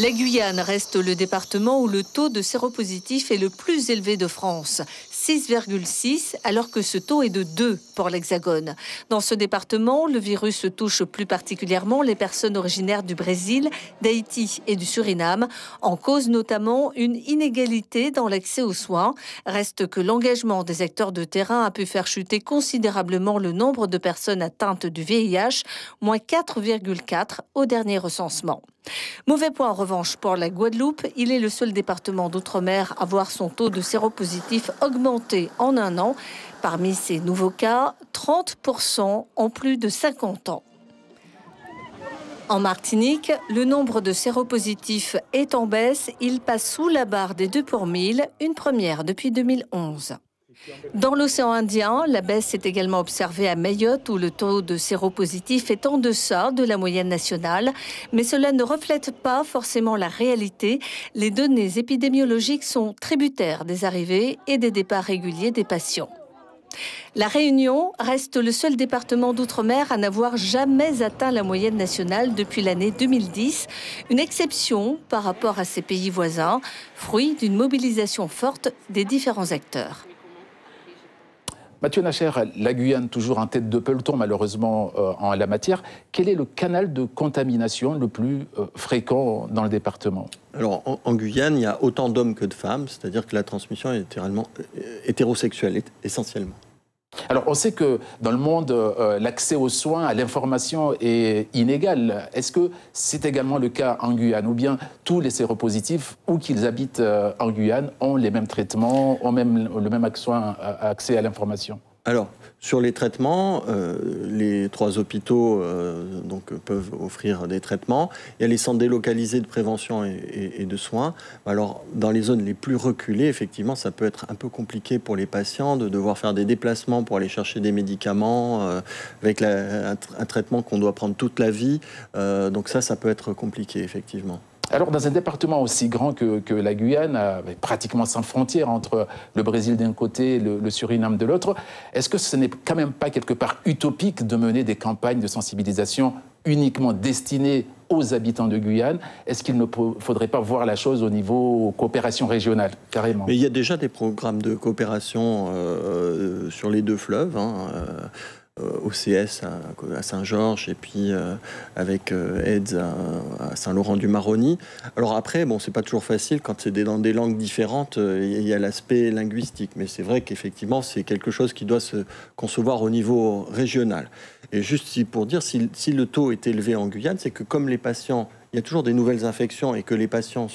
La Guyane reste le département où le taux de séropositifs est le plus élevé de France, 6,6, alors que ce taux est de 2 pour l'Hexagone. Dans ce département, le virus touche plus particulièrement les personnes originaires du Brésil, d'Haïti et du Suriname, en cause notamment une inégalité dans l'accès aux soins. Reste que l'engagement des acteurs de terrain a pu faire chuter considérablement le nombre de personnes atteintes du VIH, moins 4,4 au dernier recensement. Mauvais point en revanche pour la Guadeloupe. Il est le seul département d'outre-mer à voir son taux de séropositifs augmenter en un an. Parmi ces nouveaux cas, 30% ont plus de 50 ans. En Martinique, le nombre de séropositifs est en baisse. Il passe sous la barre des 2 pour 1000, une première depuis 2011. Dans l'océan Indien, la baisse est également observée à Mayotte où le taux de séropositifs est en deçà de la moyenne nationale. Mais cela ne reflète pas forcément la réalité. Les données épidémiologiques sont tributaires des arrivées et des départs réguliers des patients. La Réunion reste le seul département d'outre-mer à n'avoir jamais atteint la moyenne nationale depuis l'année 2010. Une exception par rapport à ses pays voisins, fruit d'une mobilisation forte des différents acteurs. Mathieu Nacher, la Guyane toujours en tête de peloton malheureusement en la matière. Quel est le canal de contamination le plus fréquent dans le département? Alors en Guyane, il y a autant d'hommes que de femmes, c'est-à-dire que la transmission est hétérosexuelle essentiellement. Alors on sait que dans le monde, l'accès aux soins, à l'information est inégal. Est-ce que c'est également le cas en Guyane? Ou bien tous les séropositifs, où qu'ils habitent en Guyane, ont les mêmes traitements, ont même le même accès à l'information? Alors, sur les traitements, les 3 hôpitaux peuvent offrir des traitements. Il y a les centres délocalisés de prévention et de soins. Alors, dans les zones les plus reculées, effectivement, ça peut être un peu compliqué pour les patients de devoir faire des déplacements pour aller chercher des médicaments avec un traitement qu'on doit prendre toute la vie. Donc ça peut être compliqué, effectivement. Alors, dans un département aussi grand que la Guyane, avec pratiquement sans frontières entre le Brésil d'un côté et le Suriname de l'autre, est-ce que ce n'est quand même pas quelque part utopique de mener des campagnes de sensibilisation uniquement destinées aux habitants de Guyane? Est-ce qu'il ne faudrait pas voir la chose au niveau coopération régionale, carrément? Mais il y a déjà des programmes de coopération sur les 2 fleuves, OCS à Saint-Georges et puis avec AIDS à Saint-Laurent-du-Maroni. Alors après, bon, c'est pas toujours facile quand c'est dans des langues différentes, il y a l'aspect linguistique, mais c'est vrai qu'effectivement c'est quelque chose qui doit se concevoir au niveau régional. Et juste pour dire, si le taux est élevé en Guyane, c'est que comme les patients, il y a toujours des nouvelles infections et que les patients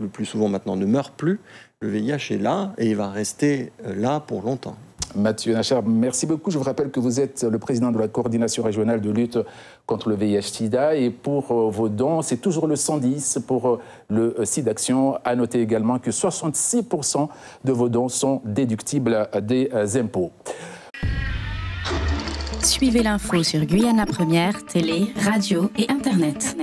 le plus souvent maintenant ne meurent plus, le VIH est là et il va rester là pour longtemps. Mathieu Nacher, merci beaucoup. Je vous rappelle que vous êtes le président de la coordination régionale de lutte contre le VIH-Sida. Et pour vos dons, c'est toujours le 110 pour le SIDAction. À noter également que 66% de vos dons sont déductibles des impôts. Suivez l'info sur Guyana Première, télé, radio et Internet.